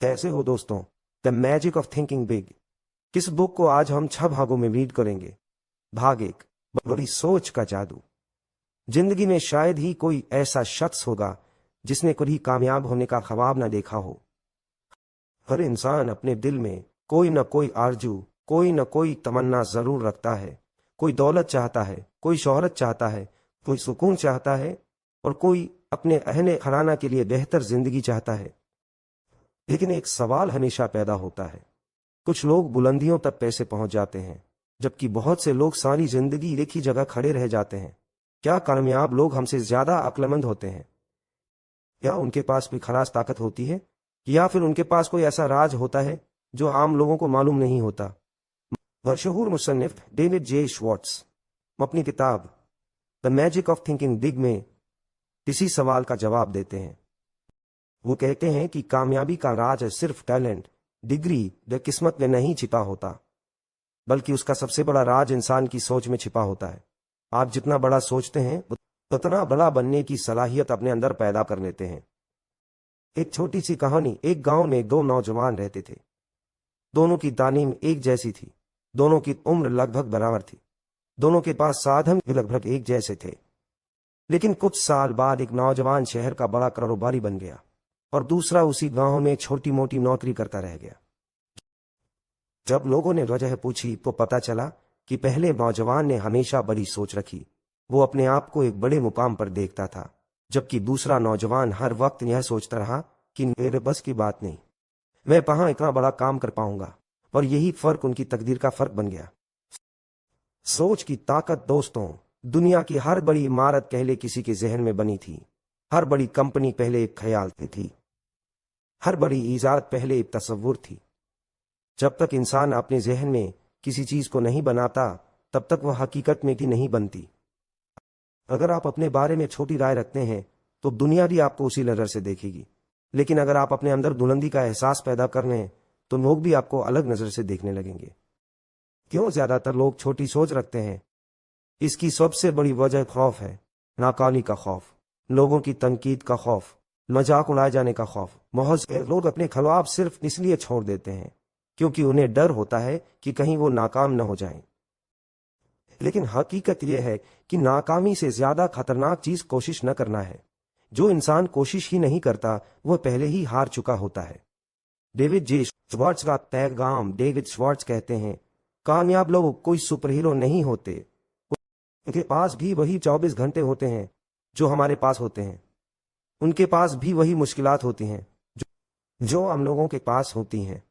कैसे हो दोस्तों? The magic of thinking big. किस बुक को आज हम 6 भागों में रीड करेंगे? भाग 1, बड़ी सोच का जादू। जिंदगी में शायद ही कोई ऐसा शख्स होगा जिसने कभी कामयाब होने का ख्वाब न देखा हो। हर इंसान अपने दिल में कोई न कोई आरजू, कोई न कोई तमन्ना जरूर रखता है। कोई दौलत चाहता है, कोई शोहरत चाहता है, कोई सुकून चाहता है और कोई अपने अहले खराना के लिए बेहतर जिंदगी चाहता है। लेकिन एक सवाल हमेशा पैदा होता है। कुछ लोग बुलंदियों तक पैसे पहुंच जाते हैं, जबकि बहुत से लोग सारी जिंदगी एक ही जगह खड़े रह जाते हैं। क्या कामयाब लोग हमसे ज्यादा अक्लमंद होते हैं? क्या उनके पास कोई खास ताकत होती है, या फिर उनके पास कोई ऐसा राज होता है जो आम लोगों को मालूम नहीं होता? मशहूर मुसन्निफ डेविड जे श्वार्ट्ज अपनी किताब the magic of thinking big में इसी सवाल का जवाब देते हैं। वो कहते हैं कि कामयाबी का राज सिर्फ टैलेंट, डिग्री या किस्मत में नहीं छिपा होता, बल्कि उसका सबसे बड़ा राज इंसान की सोच में छिपा होता है। आप जितना बड़ा सोचते हैं उतना बड़ा बनने की सलाहियत अपने अंदर पैदा कर लेते हैं। एक छोटी सी कहानी। एक गांव में 2 नौजवान रहते थे। दोनों की तालीम एक जैसी थी, दोनों की उम्र लगभग बराबर थी, दोनों के पास साधन भी लगभग एक जैसे थे। लेकिन कुछ साल बाद एक नौजवान शहर का बड़ा कारोबारी बन गया और दूसरा उसी गांव में छोटी मोटी नौकरी करता रह गया। जब लोगों ने वजह पूछी तो पता चला कि पहले नौजवान ने हमेशा बड़ी सोच रखी। वो अपने आप को एक बड़े मुकाम पर देखता था, जबकि दूसरा नौजवान हर वक्त यह सोचता रहा कि मेरे बस की बात नहीं, मैं कहां इतना बड़ा काम कर पाऊंगा। और यही फर्क उनकी तकदीर का फर्क बन गया। सोच की ताकत दोस्तों, दुनिया की हर बड़ी इमारत पहले किसी के जहन में बनी थी। हर बड़ी कंपनी पहले एक ख्याल में थी। हर बड़ी ईजाद पहले एक तस्वुर थी। जब तक इंसान अपने जहन में किसी चीज को नहीं बनाता, तब तक वह हकीकत में भी नहीं बनती। अगर आप अपने बारे में छोटी राय रखते हैं तो दुनिया भी आपको उसी नजर से देखेगी। लेकिन अगर आप अपने अंदर बुलंदी का एहसास पैदा कर लें तो लोग भी आपको अलग नजर से देखने लगेंगे। क्यों ज्यादातर लोग छोटी सोच रखते हैं? इसकी सबसे बड़ी वजह खौफ है। नाकामी का खौफ, लोगों की तनकीद का खौफ, मजाक उड़ाए जाने का खौफ। बहुत से लोग अपने ख्वाब सिर्फ इसलिए छोड़ देते हैं क्योंकि उन्हें डर होता है कि कहीं वो नाकाम न हो जाएं। लेकिन हकीकत यह है कि नाकामी से ज्यादा खतरनाक चीज कोशिश न करना है। जो इंसान कोशिश ही नहीं करता वह पहले ही हार चुका होता है। डेविड जे श्वार्ट्ज का पैगाम। डेविड श्वार्ट्ज कहते हैं, कामयाब लोग कोई सुपर हीरो नहीं होते, उनके पास भी वही 24 घंटे होते हैं जो हमारे पास होते हैं। उनके पास भी वही मुश्किलात होती हैं जो हम लोगों के पास होती हैं।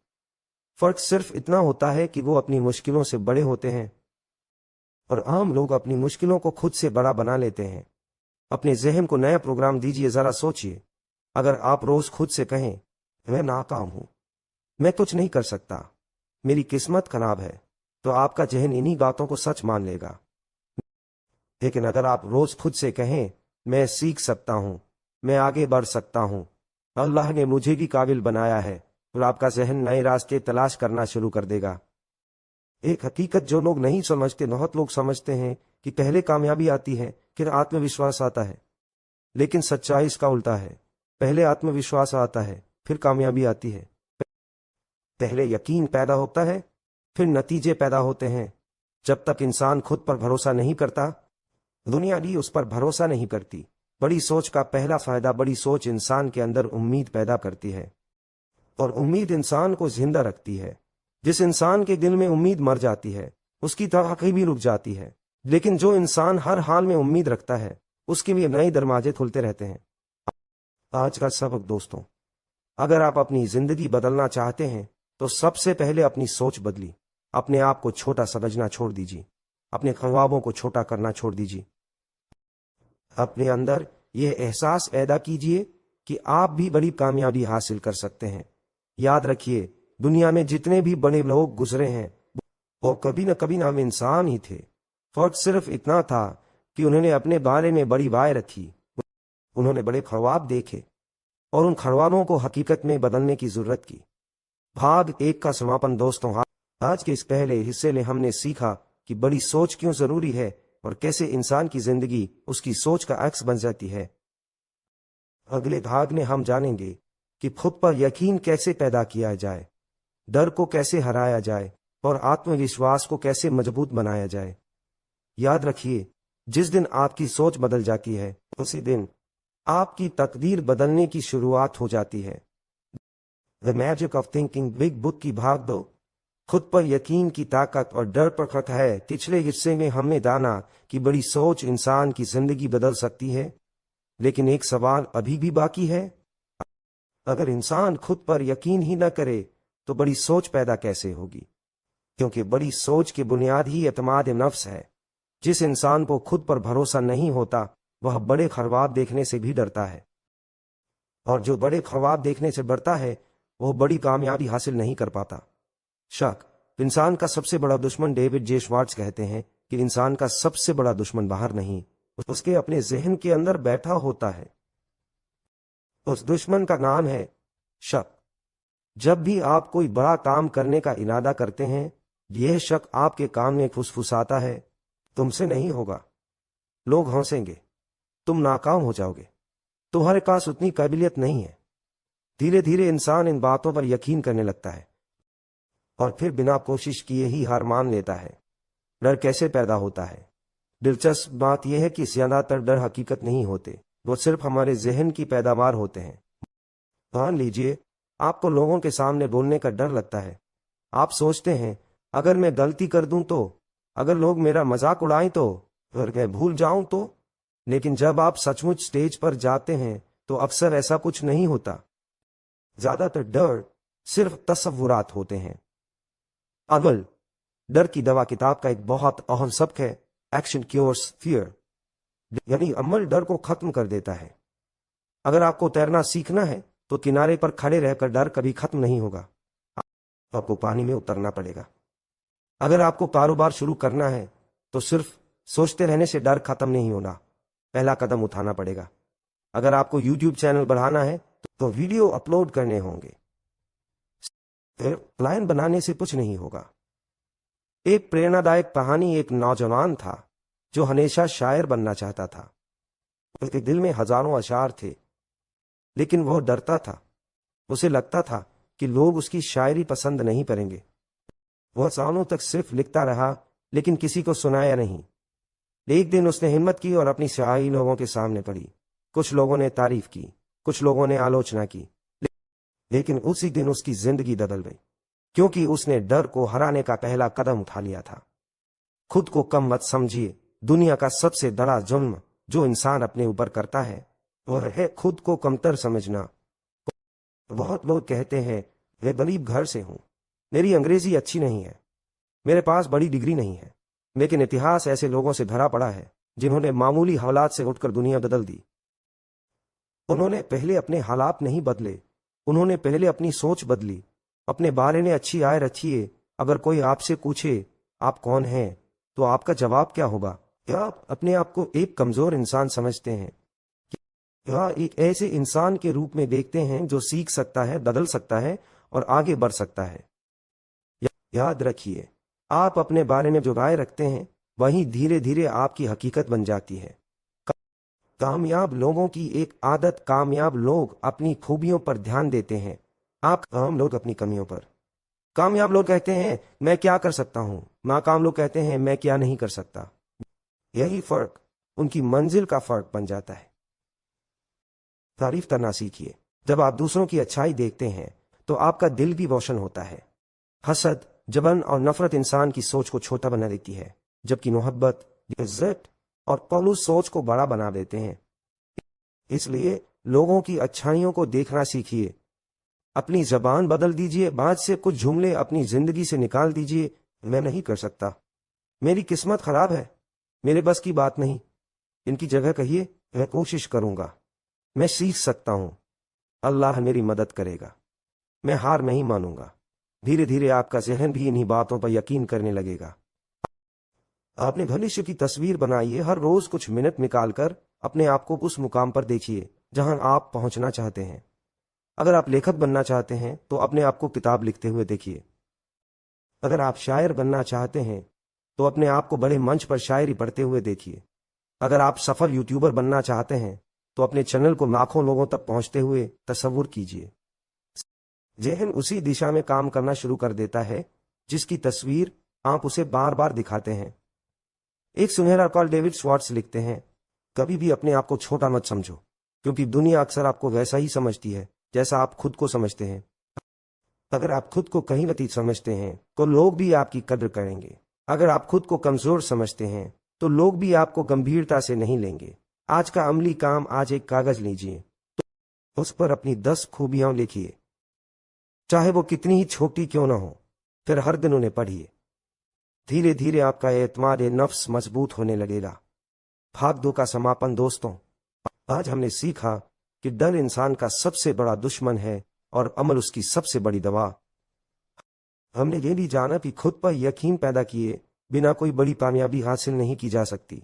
फर्क सिर्फ इतना होता है कि वो अपनी मुश्किलों से बड़े होते हैं और आम लोग अपनी मुश्किलों को खुद से बड़ा बना लेते हैं। अपने जहन को नया प्रोग्राम दीजिए। जरा सोचिए, अगर आप रोज खुद से कहें, मैं नाकाम हूं, मैं कुछ नहीं कर सकता, मेरी किस्मत खराब है, तो आपका जहन इन्हीं बातों को सच मान लेगा। लेकिन अगर आप रोज खुद से कहें, मैं सीख सकता हूं, मैं आगे बढ़ सकता हूं, अल्लाह ने मुझे भी काबिल बनाया है, तो आपका जहन नए रास्ते तलाश करना शुरू कर देगा। एक हकीकत जो लोग नहीं समझते, बहुत लोग समझते हैं कि पहले कामयाबी आती है फिर आत्मविश्वास आता है, लेकिन सच्चाई इसका उल्टा है। पहले आत्मविश्वास आता है फिर कामयाबी आती है। पहले यकीन पैदा होता है फिर नतीजे पैदा होते हैं। जब तक इंसान खुद पर भरोसा नहीं करता, दुनिया भी उस पर भरोसा नहीं करती। बड़ी सोच का पहला फायदा, बड़ी सोच इंसान के अंदर उम्मीद पैदा करती है और उम्मीद इंसान को जिंदा रखती है। जिस इंसान के दिल में उम्मीद मर जाती है उसकी तरक्की भी रुक जाती है, लेकिन जो इंसान हर हाल में उम्मीद रखता है उसके लिए नए दरवाजे खुलते रहते हैं। आज का सबक दोस्तों, अगर आप अपनी जिंदगी बदलना चाहते हैं तो सबसे पहले अपनी सोच बदली। अपने आप को छोटा समझना छोड़ दीजिए, अपने ख्वाबों को छोटा करना छोड़ दीजिए। अपने अंदर यह एहसास पैदा कीजिए कि आप भी बड़ी कामयाबी हासिल कर सकते हैं। याद रखिए, दुनिया में जितने भी बड़े लोग गुजरे हैं वो कभी न कभी नाम इंसान ही थे। फर्क सिर्फ इतना था कि उन्होंने अपने बारे में बड़ी राय रखी, उन्होंने बड़े ख्वाब देखे और उन ख्वाबों को हकीकत में बदलने की जरूरत की। भाग 1 का समापन दोस्तों। आज के इस पहले हिस्से में हमने सीखा कि बड़ी सोच क्यों जरूरी है और कैसे इंसान की जिंदगी उसकी सोच का अक्स बन जाती है। अगले भाग में हम जानेंगे कि खुद पर यकीन कैसे पैदा किया जाए, डर को कैसे हराया जाए और आत्मविश्वास को कैसे मजबूत बनाया जाए। याद रखिए, जिस दिन आपकी सोच बदल जाती है उसी दिन आपकी तकदीर बदलने की शुरुआत हो जाती है। The magic of thinking big book की भाग दो खुद पर यकीन की ताकत और डर पर खत है। पिछले हिस्से में हमने जाना कि बड़ी सोच इंसान की जिंदगी बदल सकती है, लेकिन एक सवाल अभी भी बाकी है। अगर इंसान खुद पर यकीन ही न करे तो बड़ी सोच पैदा कैसे होगी? क्योंकि बड़ी सोच की बुनियाद ही एतमाद नफ्स है। जिस इंसान को खुद पर भरोसा नहीं होता वह बड़े ख्वाब देखने से भी डरता है, और जो बड़े ख्वाब देखने से डरता है वह बड़ी कामयाबी हासिल नहीं कर पाता। शक इंसान का सबसे बड़ा दुश्मन। डेविड जे श्वार्ट्ज कहते हैं कि इंसान का सबसे बड़ा दुश्मन बाहर नहीं, उसके अपने जहन के अंदर बैठा होता है। उस दुश्मन का नाम है शक। जब भी आप कोई बड़ा काम करने का इरादा करते हैं, यह शक आपके कान में फुसफुसाता है, तुमसे नहीं होगा, लोग हंसेंगे, तुम नाकाम हो जाओगे, तुम्हारे पास उतनी काबिलियत नहीं है। धीरे धीरे इंसान इन बातों पर यकीन करने लगता है और फिर बिना कोशिश किए ही हार मान लेता है। डर कैसे पैदा होता है? दिलचस्प बात यह है कि ज्यादातर डर हकीकत नहीं होते, वो सिर्फ हमारे जहन की पैदावार होते हैं। मान लीजिए आपको लोगों के सामने बोलने का डर लगता है। आप सोचते हैं अगर मैं गलती कर दूं तो, अगर लोग मेरा मजाक उड़ाएं तो, अगर मैं भूल जाऊं तो। लेकिन जब आप सचमुच स्टेज पर जाते हैं तो अक्सर ऐसा कुछ नहीं होता। ज्यादातर डर सिर्फ तसव्वुरात होते हैं। अमल डर की दवा किताब का एक बहुत अहम सबक है, एक्शन क्योर्स फियर, यानी अमल डर को खत्म कर देता है। अगर आपको तैरना सीखना है तो किनारे पर खड़े रहकर डर कभी खत्म नहीं होगा, आपको पानी में उतरना पड़ेगा। अगर आपको कारोबार शुरू करना है तो सिर्फ सोचते रहने से डर खत्म नहीं होना, पहला कदम उठाना पड़ेगा। अगर आपको YouTube चैनल बढ़ाना है तो वीडियो अपलोड करने होंगे, फिर प्लान बनाने से कुछ नहीं होगा। एक प्रेरणादायक कहानी, एक नौजवान था जो हमेशा शायर बनना चाहता था। उसके दिल में हजारों अशार थे, लेकिन वह डरता था। उसे लगता था कि लोग उसकी शायरी पसंद नहीं करेंगे। वह सालों तक सिर्फ लिखता रहा, लेकिन किसी को सुनाया नहीं। एक दिन उसने हिम्मत की और अपनी शायरी लोगों के सामने पढ़ी। कुछ लोगों ने तारीफ की, कुछ लोगों ने आलोचना की, लेकिन उसी दिन उसकी जिंदगी बदल गई, क्योंकि उसने डर को हराने का पहला कदम उठा लिया था। खुद को कम मत समझिए। दुनिया का सबसे बड़ा जुल्म जो इंसान अपने ऊपर करता है वह है खुद को कमतर समझना। बहुत लोग कहते हैं मैं गरीब घर से हूं, मेरी अंग्रेजी अच्छी नहीं है, मेरे पास बड़ी डिग्री नहीं है। लेकिन इतिहास ऐसे लोगों से भरा पड़ा है जिन्होंने मामूली हालात से उठकर दुनिया बदल दी। उन्होंने पहले अपने हालात नहीं बदले, उन्होंने पहले अपनी सोच बदली। अपने बारे में अच्छी आय रखिए। अगर कोई आपसे पूछे आप कौन हैं तो आपका जवाब क्या होगा? क्या आप अपने आप को एक कमजोर इंसान समझते हैं, या एक ऐसे इंसान के रूप में देखते हैं जो सीख सकता है, बदल सकता है और आगे बढ़ सकता है? याद रखिए, आप अपने बारे में जो राय रखते हैं वही धीरे धीरे आपकी हकीकत बन जाती है। कामयाब लोगों की एक आदत, कामयाब लोग अपनी खूबियों पर ध्यान देते हैं, आम लोग अपनी कमियों पर। कामयाब लोग कहते हैं मैं क्या कर सकता हूं, नाकाम लोग कहते हैं मैं क्या नहीं कर सकता। यही फर्क उनकी मंजिल का फर्क बन जाता है। तारीफ करना सीखिए। जब आप दूसरों की अच्छाई देखते हैं तो आपका दिल भी रोशन होता है। हसद, जबन और नफरत इंसान की सोच को छोटा बना देती है, जबकि मोहब्बत, इज्जत और कौलूस सोच को बड़ा बना देते हैं। इसलिए लोगों की अच्छाइयों को देखना सीखिए। अपनी जबान बदल दीजिए, बाद से कुछ जुमले अपनी जिंदगी से निकाल दीजिए। मैं नहीं कर सकता, मेरी किस्मत खराब है, मेरे बस की बात नहीं। इनकी जगह कहिए मैं कोशिश करूंगा, मैं सीख सकता हूं, अल्लाह मेरी मदद करेगा, मैं हार नहीं मानूंगा। धीरे धीरे आपका जहन भी इन्हीं बातों पर यकीन करने लगेगा। आपने भविष्य की तस्वीर बनाइए। हर रोज कुछ मिनट निकालकर अपने आप को उस मुकाम पर देखिए जहां आप पहुंचना चाहते हैं। अगर आप लेखक बनना चाहते हैं तो अपने आप को किताब लिखते हुए देखिए। अगर आप शायर बनना चाहते हैं तो अपने आप को बड़े मंच पर शायरी पढ़ते हुए देखिए। अगर आप सफल यूट्यूबर बनना चाहते हैं तो अपने चैनल को लाखों लोगों तक पहुंचते हुए तस्वुर कीजिए। ज़हन उसी दिशा में काम करना शुरू कर देता है जिसकी तस्वीर आप उसे बार बार दिखाते हैं। एक सुनहरा कॉल डेविड श्वार्ट्ज लिखते हैं, कभी भी अपने आप को छोटा मत समझो, क्योंकि दुनिया अक्सर आपको वैसा ही समझती है जैसा आप खुद को समझते हैं। अगर आप खुद को कहीं अतीत समझते हैं तो लोग भी आपकी कद्र करेंगे। अगर आप खुद को कमजोर समझते हैं तो लोग भी आपको गंभीरता से नहीं लेंगे। आज का अमली काम, आज एक कागज लीजिए, तो उस पर अपनी 10 खूबियां लिखिए, चाहे वो कितनी ही छोटी क्यों ना हो, फिर हर दिन उन्हें पढ़िए। धीरे धीरे आपका एतमाद नफ्स मजबूत होने लगेगा। भाग 2 का समापन। दोस्तों, आज हमने सीखा कि डर इंसान का सबसे बड़ा दुश्मन है और अमल उसकी सबसे बड़ी दवा। हमने ये भी जाना कि खुद पर यकीन पैदा किए बिना कोई बड़ी कामयाबी हासिल नहीं की जा सकती।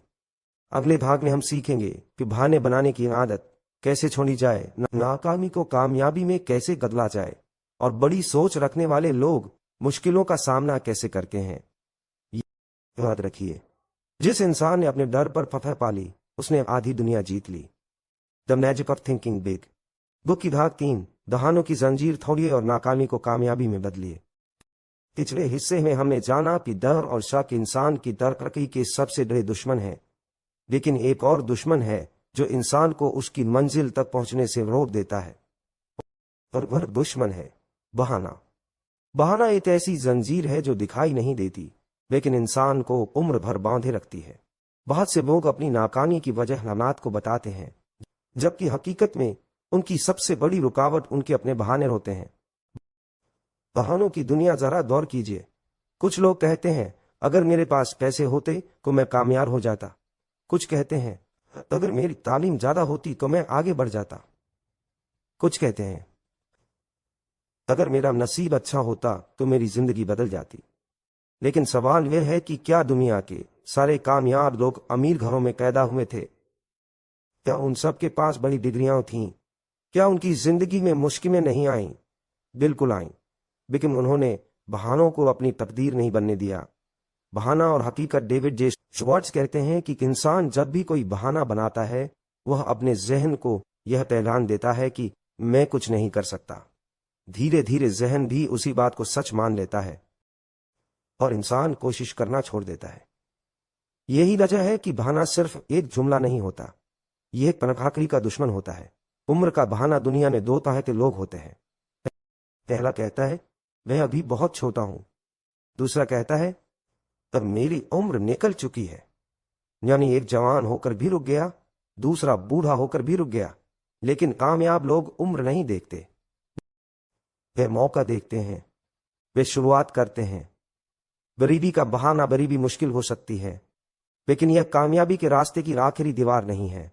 अगले भाग में हम सीखेंगे कि बहाने बनाने की आदत कैसे छोड़ी जाए, नाकामी को कामयाबी में कैसे बदला जाए, और बड़ी सोच रखने वाले लोग मुश्किलों का सामना कैसे करते हैं। याद रखिए, जिस इंसान ने अपने डर पर फतह पा ली, उसने आधी दुनिया जीत ली। The magic of thinking big book की भाग 3, बहानों की जंजीर तोड़िए और नाकामी को कामयाबी में बदलिए। पिछले हिस्से में हमने जाना कि डर और शक इंसान की तरक्की के सबसे बड़े दुश्मन है, लेकिन एक और दुश्मन है जो इंसान को उसकी मंजिल तक पहुंचने से रोक देता है, और वह दुश्मन है बहाना। बहाना एक ऐसी जंजीर है जो दिखाई नहीं देती, लेकिन इंसान को उम्र भर बांधे रखती है। बहुत से लोग अपनी नाकामी की वजह हालात को बताते हैं, जबकि हकीकत में उनकी सबसे बड़ी रुकावट उनके अपने बहाने होते हैं। बहानों की दुनिया जरा गौर कीजिए। कुछ लोग कहते हैं, अगर मेरे पास पैसे होते तो मैं कामयाब हो जाता। कुछ कहते हैं, अगर मेरी तालीम ज्यादा होती तो मैं आगे बढ़ जाता। कुछ कहते हैं, अगर मेरा नसीब अच्छा होता तो मेरी जिंदगी बदल जाती। लेकिन सवाल यह है कि क्या दुनिया के सारे कामयाब लोग अमीर घरों में पैदा हुए थे? क्या उन सब के पास बड़ी डिग्रियां थीं? क्या उनकी जिंदगी में मुश्किलें नहीं आईं? बिल्कुल आईं, लेकिन उन्होंने बहानों को अपनी तकदीर नहीं बनने दिया। बहाना और हकीकत। डेविड जे श्वार्ट्ज कहते हैं कि इंसान जब भी कोई बहाना बनाता है, वह अपने जहन को यह पैगाम देता है कि मैं कुछ नहीं कर सकता। धीरे धीरे जहन भी उसी बात को सच मान लेता है और इंसान कोशिश करना छोड़ देता है। यही वजह है कि बहाना सिर्फ एक जुमला नहीं होता, यह एक पनखाकड़ी का दुश्मन होता है। उम्र का बहाना। दुनिया में 2 तरह के लोग होते हैं। पहला कहता है, मैं अभी बहुत छोटा हूं। दूसरा कहता है, तब मेरी उम्र निकल चुकी है। यानी एक जवान होकर भी रुक गया, दूसरा बूढ़ा होकर भी रुक गया। लेकिन कामयाब लोग उम्र नहीं देखते, वे मौका देखते हैं, वे शुरुआत करते हैं। गरीबी का बहाना। गरीबी मुश्किल हो सकती है, लेकिन यह कामयाबी के रास्ते की आखिरी दीवार नहीं है।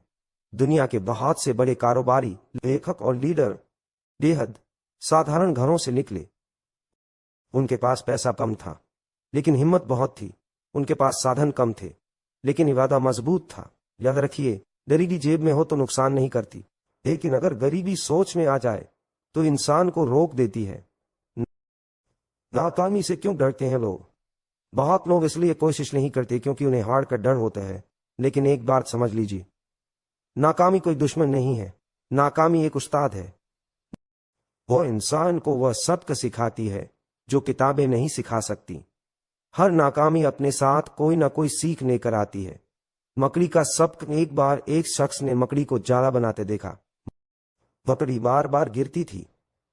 दुनिया के बहुत से बड़े कारोबारी, लेखक और लीडर बेहद साधारण घरों से निकले। उनके पास पैसा कम था, लेकिन हिम्मत बहुत थी। उनके पास साधन कम थे, लेकिन इरादा मजबूत था। याद रखिए, गरीबी जेब में हो तो नुकसान नहीं करती, लेकिन अगर गरीबी सोच में आ जाए तो इंसान को रोक देती है। नाकामी से क्यों डरते हैं लोग? बहुत लोग इसलिए कोशिश नहीं करते क्योंकि उन्हें हार का डर होता है। लेकिन एक बात समझ लीजिए, नाकामी कोई दुश्मन नहीं है, नाकामी एक उस्ताद है। वो इंसान को वह सबक सिखाती है जो किताबें नहीं सिखा सकती। हर नाकामी अपने साथ कोई ना कोई सीख लेकर आती है। मकड़ी का सबक। एक बार एक शख्स ने मकड़ी को जाला बनाते देखा। मकड़ी बार बार गिरती थी,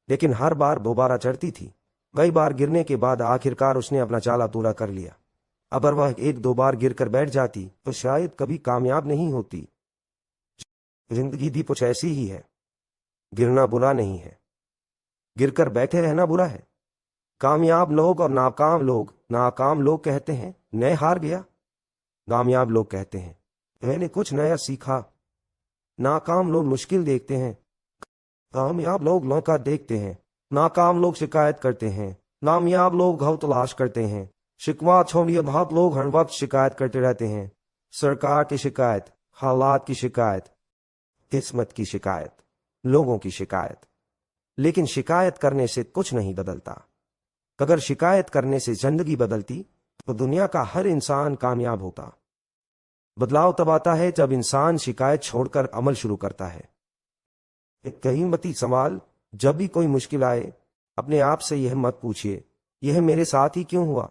लेकिन हर बार दोबारा चढ़ती थी। कई बार गिरने के बाद आखिरकार उसने अपना जाला पूरा कर लिया। अगर वह 1-2 बार गिरकर बैठ जाती तो शायद कभी कामयाब नहीं होती। जिंदगी भी कुछ ऐसी ही है। गिरना बुरा नहीं है, गिरकर बैठे रहना बुरा है। कामयाब लोग और नाकाम लोग। नाकाम लोग कहते हैं, मैं हार गया। कामयाब लोग कहते हैं, मैंने कुछ नया सीखा। नाकाम लोग मुश्किल देखते हैं, कामयाब लोग मौका देखते हैं। नाकाम लोग शिकायत करते हैं, कामयाब लोग घाव तलाश करते हैं। शिकवा छोड़िए, बहुत लोग हर वक्त शिकायत करते रहते हैं। सरकार की शिकायत, हालात की शिकायत, किस्मत की शिकायत, लोगों की शिकायत। लेकिन शिकायत करने से कुछ नहीं बदलता। अगर शिकायत करने से जिंदगी बदलती तो दुनिया का हर इंसान कामयाब होता। बदलाव तब आता है जब इंसान शिकायत छोड़कर अमल शुरू करता है। एक कीमती सवाल, जब भी कोई मुश्किल आए اپنے آپ سے یہ مت پوچھیے یہ میرے ساتھ ہی کیوں ہوا،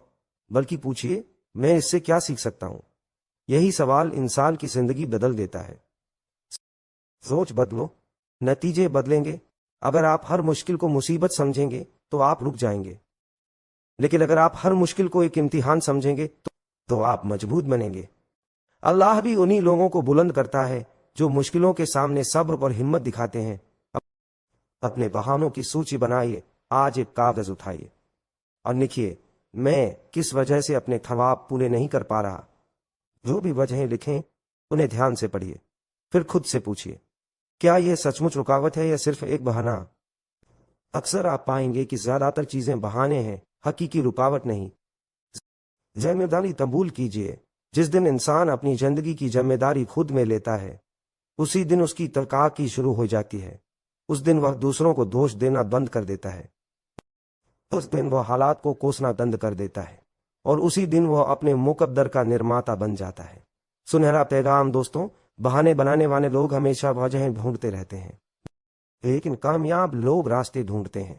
بلکہ پوچھیے میں اس سے کیا سیکھ سکتا ہوں۔ یہی سوال انسان کی زندگی بدل دیتا ہے۔ سوچ بدلو، نتیجے بدلیں گے۔ اگر آپ ہر مشکل کو مصیبت سمجھیں گے تو آپ رک جائیں گے، لیکن اگر آپ ہر مشکل کو ایک امتحان سمجھیں گے تو آپ مضبوط بنیں گے۔ اللہ بھی انہی لوگوں کو بلند کرتا ہے جو مشکلوں کے سامنے صبر اور ہمت دکھاتے ہیں۔ اپنے بہانوں کی سوچی بنائیے، آج ایک کاغذ اٹھائیے اور لکھیے میں کس وجہ سے اپنے خواب پورے نہیں کر پا رہا۔ جو بھی وجہیں لکھیں انہیں دھیان سے پڑھیے، پھر خود سے پوچھیے کیا یہ سچ مچ رکاوٹ ہے یا صرف ایک بہانہ؟ اکثر آپ پائیں گے کہ زیادہ تر چیزیں بہانے ہیں، حقیقی رکاوٹ نہیں۔ ذمہ داری قبول کیجیے۔ جس دن انسان اپنی زندگی کی ذمہ داری خود میں لیتا ہے اسی دن اس کی ترقی شروع ہو جاتی ہے۔ اس دن وہ دوسروں کو دوش دینا بند کر دیتا ہے، اس دن وہ حالات کو کوسنا بند کر دیتا ہے، اور اسی دن وہ اپنے مقدر کا نرماتا بن جاتا ہے۔ سنہرا پیغام دوستوں، بہانے بنانے والے لوگ ہمیشہ وجہیں ڈھونڈتے رہتے ہیں، لیکن کامیاب لوگ راستے ڈھونڈتے ہیں۔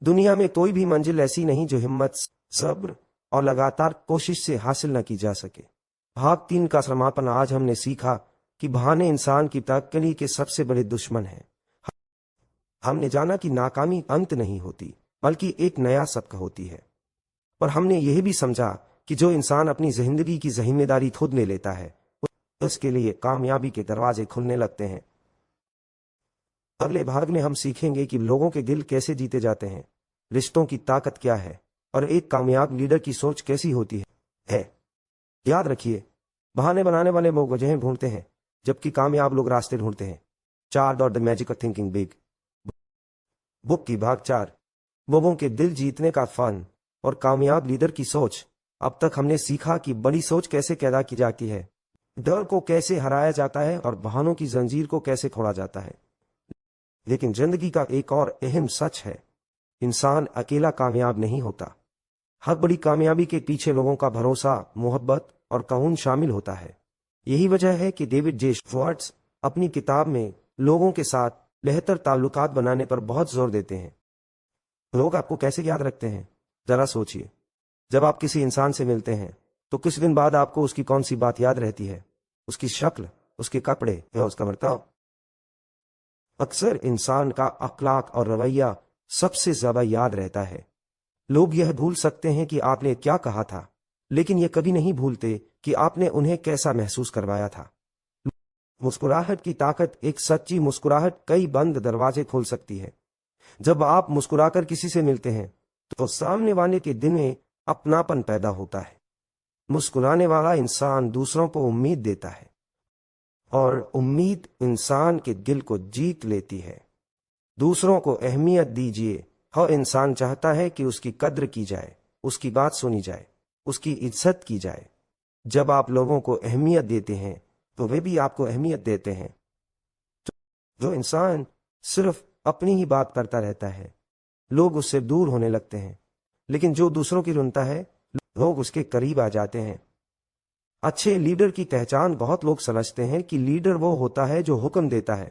دنیا میں کوئی بھی منزل ایسی نہیں جو ہمت، صبر اور لگاتار کوشش سے حاصل نہ کی جا سکے۔ بھاگ 3 کا سماپن آج ہم نے سیکھا کہ بہانے انسان کی ترقی کے سب سے بڑے دشمن ہیں۔ ہم نے جانا کہ ناکامی انت نہیں ہوتی بلکہ ایک نیا سبق ہوتی ہے، اور ہم نے یہ بھی سمجھا کہ جو انسان اپنی زندگی کی ذمہ داری خود لے لیتا ہے اس کے لیے کامیابی کے دروازے کھلنے لگتے ہیں۔ اگلے بھاگ میں ہم سیکھیں گے کہ لوگوں کے دل کیسے جیتے جاتے ہیں، رشتوں کی طاقت کیا ہے، اور ایک کامیاب لیڈر کی سوچ کیسی ہوتی ہے۔ یاد رکھیے، بہانے بنانے والے لوگ وجہیں ڈھونڈتے ہیں جبکہ کامیاب لوگ راستے ڈھونڈتے ہیں۔ 4 the magic of thinking big book کی بھاگ 4، لوگوں کے دل جیتنے کا فن اور کامیاب لیڈر کی سوچ۔ اب تک ہم نے سیکھا کہ بڑی سوچ کیسے پیدا کی جاتی ہے، ڈر کو کیسے ہرایا جاتا ہے اور بہانوں کی زنجیر کو کیسے کھوڑا جاتا ہے۔ لیکن زندگی کا ایک اور اہم سچ ہے، انسان اکیلا کامیاب نہیں ہوتا۔ ہر بڑی کامیابی کے پیچھے لوگوں کا بھروسہ، محبت اور تعاون شامل ہوتا ہے۔ یہی وجہ ہے کہ ڈیوڈ جے شوارٹز اپنی کتاب میں لوگوں کے ساتھ بہتر تعلقات بنانے پر بہت زور دیتے ہیں۔ لوگ آپ کو کیسے یاد رکھتے ہیں؟ ذرا سوچئے، جب آپ کسی انسان سے ملتے ہیں تو کچھ دن بعد آپ کو اس کی کون سی بات یاد رہتی ہے؟ اس کی شکل، اس کے کپڑے یا اس کا برتاؤ؟ اکثر انسان کا اخلاق اور رویہ سب سے زیادہ یاد رہتا ہے۔ لوگ یہ بھول سکتے ہیں کہ آپ نے کیا کہا تھا، لیکن یہ کبھی نہیں بھولتے کہ آپ نے انہیں کیسا محسوس کروایا تھا۔ مسکراہٹ کی طاقت، ایک سچی مسکراہٹ کئی بند دروازے کھول سکتی ہے۔ جب آپ مسکرا کر کسی سے ملتے ہیں تو سامنے والے کے دل میں اپناپن پیدا ہوتا ہے۔ مسکرانے والا انسان دوسروں کو امید دیتا ہے، اور امید انسان کے دل کو جیت لیتی ہے۔ دوسروں کو اہمیت دیجیے۔ ہر انسان چاہتا ہے کہ اس کی قدر کی جائے، اس کی بات سنی جائے، اس کی عزت کی جائے۔ جب آپ لوگوں کو اہمیت دیتے ہیں تو وہ بھی آپ کو اہمیت دیتے ہیں۔ جو انسان صرف اپنی ہی بات کرتا رہتا ہے لوگ اس سے دور ہونے لگتے ہیں، لیکن جو دوسروں کی سنتا ہے لوگ اس کے قریب آ جاتے ہیں۔ اچھے لیڈر کی پہچان، بہت لوگ سمجھتے ہیں کہ لیڈر وہ ہوتا ہے جو حکم دیتا ہے،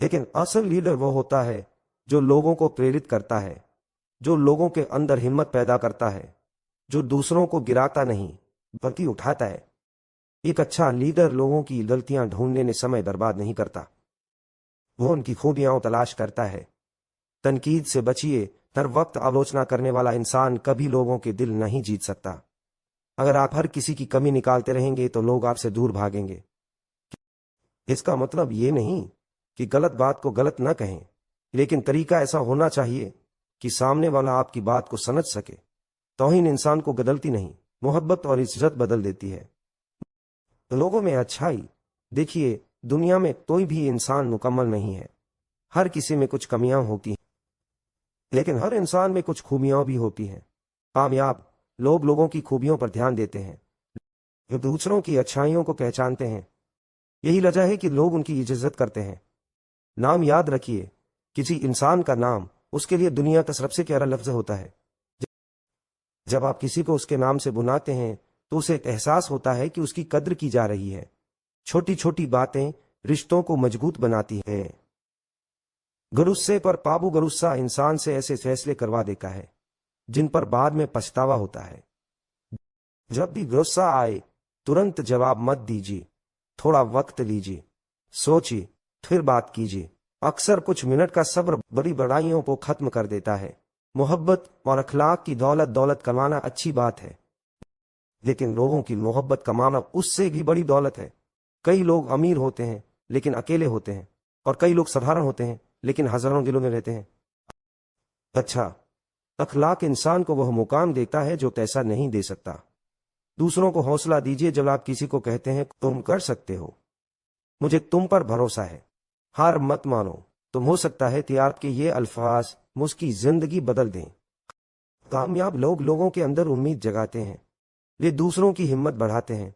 لیکن اصل لیڈر وہ ہوتا ہے جو لوگوں کو پریرت کرتا ہے، جو لوگوں کے اندر ہمت پیدا کرتا ہے، جو دوسروں کو گراتا نہیں بلکہ اٹھاتا ہے۔ ایک اچھا لیڈر لوگوں کی غلطیاں ڈھونڈنے میں سمے برباد نہیں کرتا، وہ ان کی خوبیاں تلاش کرتا ہے۔ تنقید سے بچیے، ہر وقت آلوچنا کرنے والا انسان کبھی لوگوں کے دل نہیں جیت سکتا۔ اگر آپ ہر کسی کی کمی نکالتے رہیں گے تو لوگ آپ سے دور بھاگیں گے۔ اس کا مطلب یہ نہیں کہ غلط بات کو غلط نہ کہیں، لیکن طریقہ ایسا ہونا چاہیے کہ سامنے والا آپ کی بات کو سمجھ سکے۔ توہین انسان کو بدلتی نہیں، محبت اور عزت بدل دیتی ہے۔ لوگوں میں اچھائی دیکھیے، دنیا میں کوئی بھی انسان مکمل نہیں ہے، ہر کسی میں کچھ کمیاں ہوتی ہیں، لیکن ہر انسان میں کچھ خوبیاں بھی ہوتی ہیں۔ کامیاب لوگ لوگوں کی خوبیوں پر دھیان دیتے ہیں، وہ دوسروں کی اچھائیوں کو پہچانتے ہیں۔ یہی وجہ ہے کہ لوگ ان کی عزت کرتے ہیں۔ نام یاد رکھیے، کسی انسان کا نام اس کے لیے دنیا کا سب سے پیارا لفظ ہوتا ہے۔ جب آپ کسی کو اس کے نام سے بلاتے ہیں تو اسے احساس ہوتا ہے کہ اس کی قدر کی جا رہی ہے۔ چھوٹی چھوٹی باتیں رشتوں کو مضبوط بناتی ہیں۔ गुस्से पर काबू। गुस्सा इंसान से ऐसे फैसले करवा देता है जिन पर बाद में पछतावा होता है। जब भी गुस्सा आए तुरंत जवाब मत दीजिए, थोड़ा वक्त लीजिए, सोचिए, फिर बात कीजिए। अक्सर कुछ मिनट का सब्र बड़ी बड़ाइयों को खत्म कर देता है। मोहब्बत और अखलाक की दौलत कमाना अच्छी बात है, लेकिन लोगों की मोहब्बत कमाना उससे भी बड़ी दौलत है। कई लोग अमीर होते हैं लेकिन अकेले होते हैं, और कई लोग साधारण होते हैं लेकिन हजारों दिलों में रहते हैं। अच्छा, अखलाक इंसान को वह मुकाम देता है जो पैसा नहीं दे सकता। दूसरों को हौसला दीजिए जब आप किसी को कहते हैं तुम कर सकते हो, मुझे तुम पर भरोसा है। हार मत मानो, तुम हो सकता है कि आपके ये अल्फाज उसकी जिंदगी बदल दें। कामयाब लोग लोगों के अंदर उम्मीद जगाते हैं, वे दूसरों की हिम्मत बढ़ाते हैं।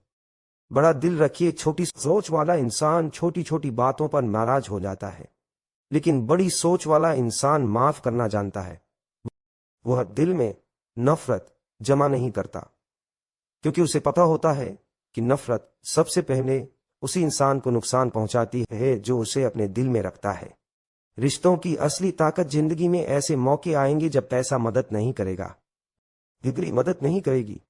बड़ा दिल रखिए, छोटी सोच वाला इंसान छोटी छोटी बातों पर नाराज हो जाता है, लेकिन बड़ी सोच वाला इंसान माफ करना जानता है। वह दिल में नफरत जमा नहीं करता, क्योंकि उसे पता होता है कि नफरत सबसे पहले उसी इंसान को नुकसान पहुंचाती है जो उसे अपने दिल में रखता है। रिश्तों की असली ताकत जिंदगी में ऐसे मौके आएंगे जब पैसा मदद नहीं करेगा, डिग्री मदद नहीं करेगी,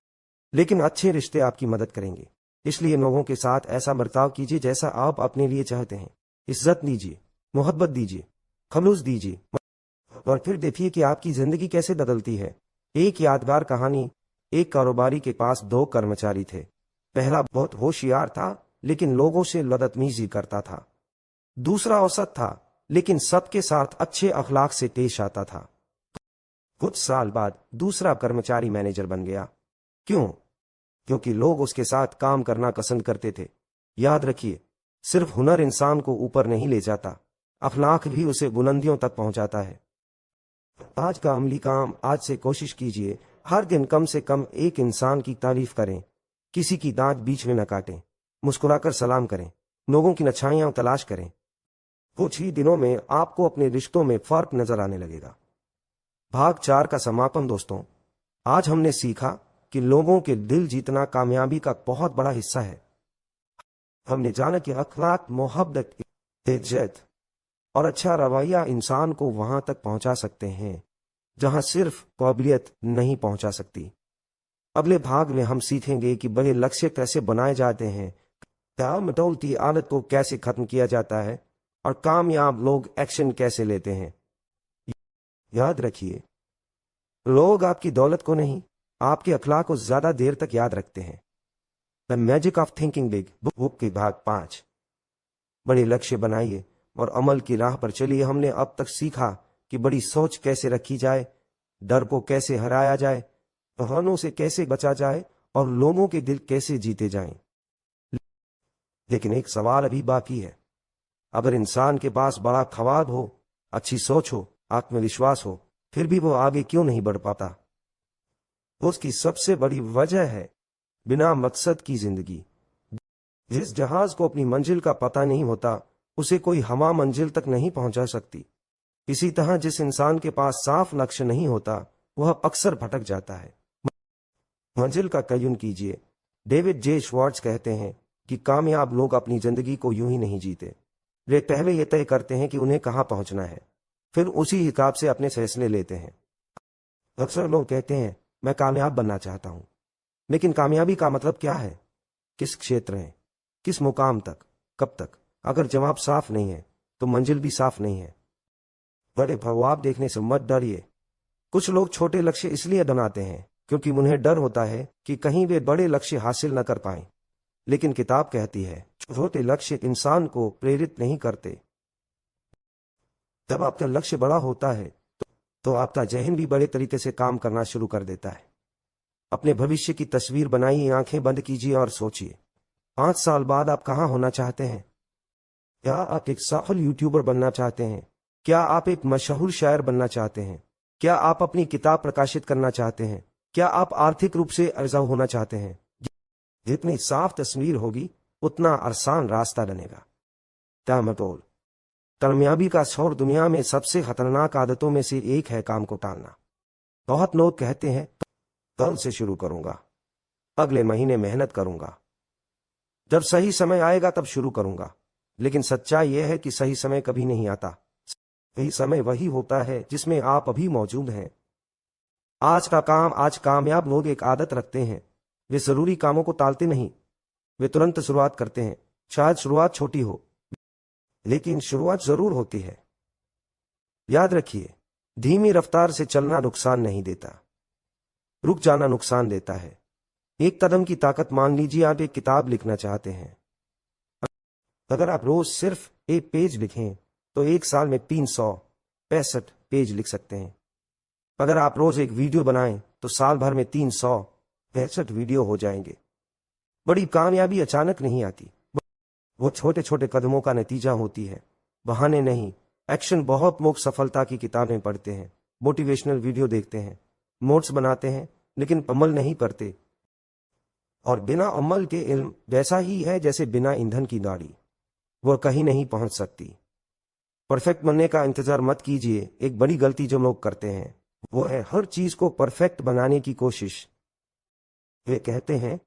लेकिन अच्छे रिश्ते आपकी मदद करेंगे। इसलिए लोगों के साथ ऐसा बर्ताव कीजिए जैसा आप अपने लिए चाहते हैं। इज्जत दीजिए, मोहब्बत दीजिए, खलूस दीजिए, और फिर देखिए कि आपकी जिंदगी कैसे बदलती है। एक यादगार कहानी। एक कारोबारी के पास 2 कर्मचारी थे। पहला बहुत होशियार था लेकिन लोगों से बदतमीजी करता था। दूसरा औसत था लेकिन सबके साथ अच्छे अखलाक से पेश आता था। कुछ साल बाद दूसरा कर्मचारी मैनेजर बन गया। क्यों? क्योंकि लोग उसके साथ काम करना पसंद करते थे। याद रखिए, सिर्फ हुनर इंसान को ऊपर नहीं ले जाता, अखलाक भी उसे बुलंदियों तक पहुंचाता है। आज का अमली काम। आज से कोशिश कीजिए हर दिन कम से कम एक इंसान की तारीफ करें, किसी की दांत बीच में न काटें, मुस्कुराकर सलाम करें, लोगों की अच्छाइयां तलाश करें। कुछ ही दिनों में आपको अपने रिश्तों में फर्क नजर आने लगेगा। भाग 4 का समापन। दोस्तों, आज हमने सीखा कि लोगों के दिल जीतना कामयाबी का बहुत बड़ा हिस्सा है। हमने जाना कि अखलाक, मोहब्बत, इज्जत और अच्छा रवैया इंसान को वहां तक पहुंचा सकते हैं जहां सिर्फ काबिलियत नहीं पहुंचा सकती। अगले भाग में हम सीखेंगे कि बड़े लक्ष्य कैसे बनाए जाते हैं, टालमटोल आदत को कैसे खत्म किया जाता है, और कामयाब लोग एक्शन कैसे लेते हैं। याद रखिए, लोग आपकी दौलत को नहीं, आपके अखलाक को ज्यादा देर तक याद रखते हैं। The magic of thinking big book के भाग 5। बड़े लक्ष्य बनाइए और अमल की राह पर चलिए। हमने अब तक सीखा कि बड़ी सोच कैसे रखी जाए, डर को कैसे हराया जाए, बहानों से कैसे बचा जाए, और लोगों के दिल कैसे जीते जाएं। लेकिन एक सवाल अभी बाकी है। अगर इंसान के पास बड़ा ख्वाब हो, अच्छी सोच हो, आत्मविश्वास हो, फिर भी वो आगे क्यों नहीं बढ़ पाता? उसकी सबसे बड़ी वजह है बिना मकसद की जिंदगी। जिस जहाज को अपनी मंजिल का पता नहीं होता, उसे कोई हवा मंजिल तक नहीं पहुंचा सकती। इसी तरह जिस इंसान के पास साफ लक्ष्य नहीं होता, वह अक्सर भटक जाता है। मंजिल का तयन कीजिए। डेविड जे श्वार्ट्ज कहते हैं कि कामयाब लोग अपनी जिंदगी को यूं ही नहीं जीते। वे पहले ये तय करते हैं कि उन्हें कहां पहुंचना है, फिर उसी हिसाब से अपने फैसले लेते हैं। अक्सर लोग कहते हैं मैं कामयाब बनना चाहता हूं, लेकिन कामयाबी का मतलब क्या है? किस क्षेत्र में, किस मुकाम तक, कब तक? अगर जवाब साफ नहीं है तो मंजिल भी साफ नहीं है। बड़े ख्वाब देखने से मत डरिए। कुछ लोग छोटे लक्ष्य इसलिए बनाते हैं क्योंकि उन्हें डर होता है कि कहीं वे बड़े लक्ष्य हासिल न कर पाएं। लेकिन किताब कहती है छोटे लक्ष्य इंसान को प्रेरित नहीं करते। जब आपका लक्ष्य बड़ा होता है तो आपका जहन भी बड़े तरीके से काम करना शुरू कर देता है। अपने भविष्य की तस्वीर बनाइए, आंखें बंद कीजिए और सोचिए 5 साल बाद आप कहां होना चाहते हैं? क्या आप एक सफल यूट्यूबर बनना चाहते हैं? क्या आप एक मशहूर शायर बनना चाहते हैं? क्या आप अपनी किताब प्रकाशित करना चाहते हैं? क्या आप आर्थिक रूप से अर्जा होना चाहते हैं? जितनी साफ तस्वीर होगी उतना आसान रास्ता बनेगा। टालमटोल। कामयाबी का शौर दुनिया में सबसे खतरनाक आदतों में से एक है काम को टालना। बहुत लोग कहते हैं कल से शुरू करूंगा, अगले महीने मेहनत करूंगा, जब सही समय आएगा तब शुरू करूंगा। लेकिन सच्चाई यह है कि सही समय कभी नहीं आता। वही समय वही होता है जिसमें आप अभी मौजूद हैं। आज कामयाब लोग एक आदत रखते हैं, वे जरूरी कामों को टालते नहीं, वे तुरंत शुरुआत करते हैं। शायद शुरुआत छोटी हो, लेकिन शुरुआत जरूर होती है। याद रखिए, धीमी रफ्तार से चलना नुकसान नहीं देता, रुक जाना नुकसान देता है। एक कदम की ताकत। मान लीजिए आप एक किताब लिखना चाहते हैं। अगर आप रोज सिर्फ एक पेज लिखें तो एक साल में 365 पेज लिख सकते हैं। अगर आप रोज एक वीडियो बनाएं तो साल भर में 365 वीडियो हो जाएंगे। बड़ी कामयाबी अचानक नहीं आती, वो छोटे छोटे कदमों का नतीजा होती है, बहाने नहीं। एक्शन। बहुत लोग सफलता की किताबें पढ़ते हैं, मोटिवेशनल वीडियो देखते हैं, नोट्स बनाते हैं, लेकिन अमल नहीं करते। और बिना अमल के इल्म वैसा ही है जैसे बिना ईंधन की गाड़ी, वो कहीं नहीं पहुंच सकती। परफेक्ट बनने का इंतजार मत कीजिए। एक बड़ी गलती जो लोग करते हैं वो है हर चीज को परफेक्ट बनाने की कोशिश। वे कहते हैं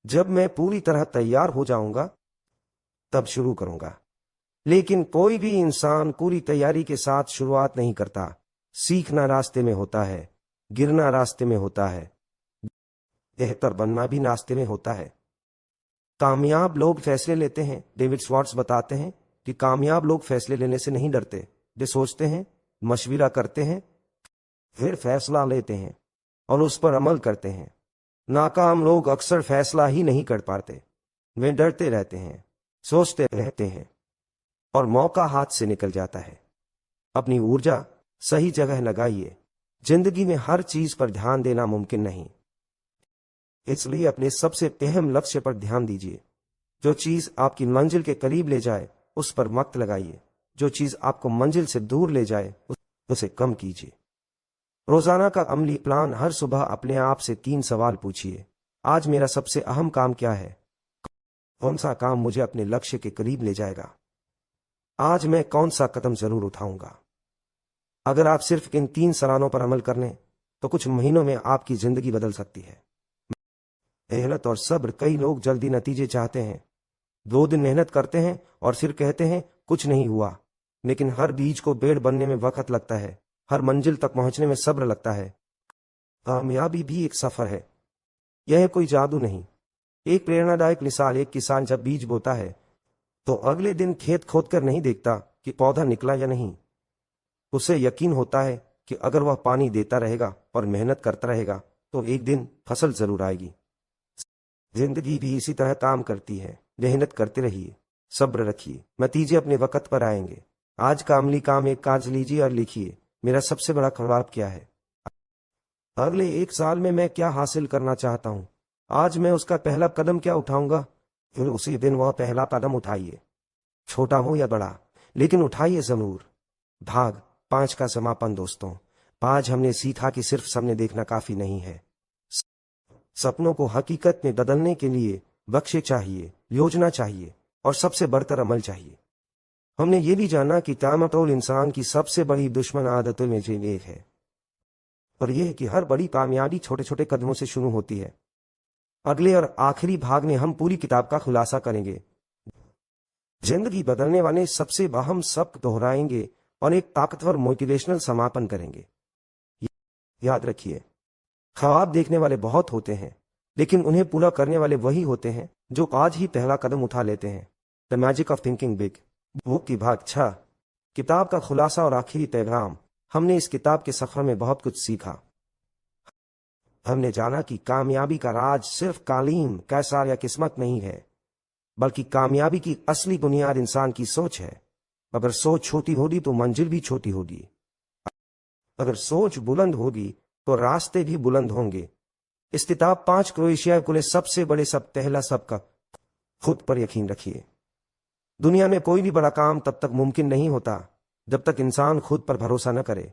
जब मैं पूरी तरह तैयार हो जाऊंगा तब शुरू करूंगा, लेकिन कोई भी इंसान पूरी तैयारी के साथ शुरुआत नहीं करता। सीखना रास्ते में होता है, गिरना रास्ते में होता है, बेहतर बनना भी रास्ते में होता है। कामयाब लोग फैसले लेते हैं। डेविड स्वार्ट्स बताते हैं कि कामयाब लोग फैसले लेने से नहीं डरते, वे सोचते हैं, मशविरा करते हैं, फिर फैसला लेते हैं और उस पर अमल करते हैं। नाकाम लोग अक्सर फैसला ही नहीं कर पाते, वे डरते रहते हैं, सोचते रहते हैं और मौका हाथ से निकल जाता है। अपनी ऊर्जा सही जगह लगाइए। जिंदगी में हर चीज पर ध्यान देना मुमकिन नहीं, इसलिए अपने सबसे अहम लक्ष्य पर ध्यान दीजिए। जो चीज आपकी मंजिल के करीब ले जाए उस पर वक्त लगाइए, जो चीज आपको मंजिल से दूर ले जाए उसे कम कीजिए। रोजाना का अमली प्लान। हर सुबह अपने आप से 3 सवाल पूछिए। आज मेरा सबसे अहम काम क्या है? कौन सा काम मुझे अपने लक्ष्य के करीब ले जाएगा? आज मैं कौन सा कदम जरूर उठाऊंगा? अगर आप सिर्फ इन 3 सवालों पर अमल कर लें तो कुछ महीनों में आपकी जिंदगी बदल सकती है। मेहनत और सब्र। कई लोग जल्दी नतीजे चाहते हैं, 2 दिन मेहनत करते हैं और फिर कहते हैं कुछ नहीं हुआ। लेकिन हर बीज को पेड़ बनने में वक्त लगता है, हर मंजिल तक पहुंचने में सब्र लगता है। कामयाबी भी एक सफर है, यह कोई जादू नहीं। एक प्रेरणादायक मिसाल। एक किसान जब बीज बोता है तो अगले दिन खेत खोदकर नहीं देखता कि पौधा निकला या नहीं। उसे यकीन होता है कि अगर वह पानी देता रहेगा और मेहनत करता रहेगा तो एक दिन फसल जरूर आएगी। जिंदगी भी इसी तरह काम करती है। मेहनत करते रहिए, सब्र रखिए, नतीजे अपने वक्त पर आएंगे। आज का अमली काम एक कागज लीजिए और लिखिए, मेरा सबसे बड़ा ख्वाब क्या है? अगले 1 साल में मैं क्या हासिल करना चाहता हूं? आज मैं उसका पहला कदम क्या उठाऊंगा? फिर उसी दिन वह पहला कदम उठाइए, छोटा हो या बड़ा, लेकिन उठाइए जरूर। भाग 5 का समापन। दोस्तों, आज हमने सीखा कि सिर्फ सपने देखना काफी नहीं है। सपनों को हकीकत में बदलने के लिए लक्ष्य चाहिए, योजना चाहिए और सबसे बढ़कर अमल चाहिए। हमने ये भी जाना कि तामतोल इंसान की सबसे बड़ी दुश्मन आदतों में से एक है, और यह है कि हर बड़ी कामयाबी छोटे छोटे कदमों से शुरू होती है। अगले और आखिरी भाग में हम पूरी किताब का खुलासा करेंगे, जिंदगी बदलने वाले सबसे अहम सबक दोहराएंगे और एक ताकतवर मोटिवेशनल समापन करेंगे। याद रखिए, ख्वाब देखने वाले बहुत होते हैं, लेकिन उन्हें पूरा करने वाले वही होते हैं जो आज ही पहला कदम उठा लेते हैं। The magic of thinking big book की भाग 6, किताब का खुलासा और आखिरी पैगाम। हमने इस किताब के सफर में बहुत कुछ सीखा। हमने जाना कि कामयाबी का राज सिर्फ तालीम, कैसा या किस्मत नहीं है, बल्कि कामयाबी की असली बुनियाद इंसान की सोच है। अगर सोच छोटी होगी तो मंजिल भी छोटी होगी, अगर सोच बुलंद होगी तो रास्ते भी बुलंद होंगे। इस किताब 5 क्रोएशिया के सबसे बड़े पहला सबक, खुद पर यकीन रखिए। दुनिया में कोई भी बड़ा काम तब तक मुमकिन नहीं होता जब तक इंसान खुद पर भरोसा न करे।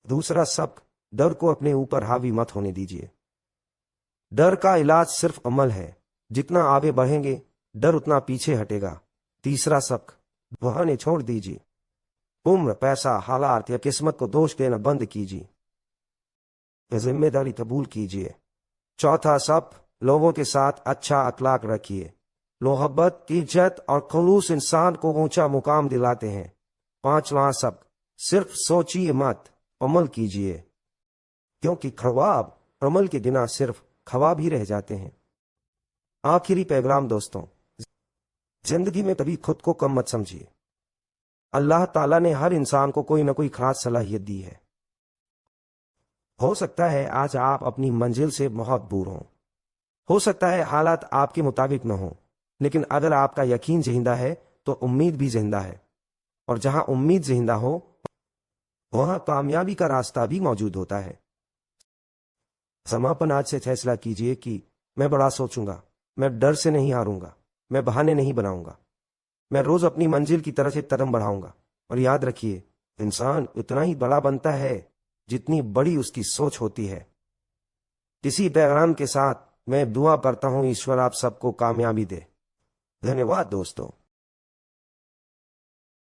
दूसरा सबक, डर को अपने ऊपर हावी मत होने दीजिए। डर का इलाज सिर्फ अमल है। जितना आगे बढ़ेंगे डर उतना पीछे हटेगा। तीसरा सबक, बहाने छोड़ दीजिए। उम्र, पैसा, हालात या किस्मत को दोष देना बंद कीजिए, जिम्मेदारी कबूल कीजिए। चौथा सबक, लोगों के साथ अच्छा अखलाक रखिए। मोहब्बत, इज्जत और खलूस इंसान को ऊंचा मुकाम दिलाते हैं। 5वां सबक, صرف سوچیے مت، عمل کیجیے، کیونکہ خواب عمل کے بنا صرف خواب ہی رہ جاتے ہیں۔ آخری پیغام دوستوں، زندگی میں کبھی خود کو کم مت سمجھیے۔ اللہ تعالیٰ نے ہر انسان کو کوئی نہ کوئی خاص صلاحیت دی ہے۔ ہو سکتا ہے آج آپ اپنی منزل سے بہت دور ہوں، ہو سکتا ہے حالات آپ کے مطابق نہ ہوں، لیکن اگر آپ کا یقین زندہ ہے تو امید بھی زندہ ہے، اور جہاں امید زندہ ہو وہاں کامیابی کا راستہ بھی موجود ہوتا ہے۔ سماپن آج سے فیصلہ کیجئے کہ میں بڑا سوچوں گا، میں ڈر سے نہیں ہاروں گا، میں بہانے نہیں بناؤں گا، میں روز اپنی منزل کی طرف ایک قدم بڑھاؤں گا۔ اور یاد رکھیے، انسان اتنا ہی بڑا بنتا ہے جتنی بڑی اس کی سوچ ہوتی ہے۔ اسی پیغام کے ساتھ میں دعا کرتا ہوں ایشور آپ سب کو کامیابی دے۔ دھنیہ واد دوستوں۔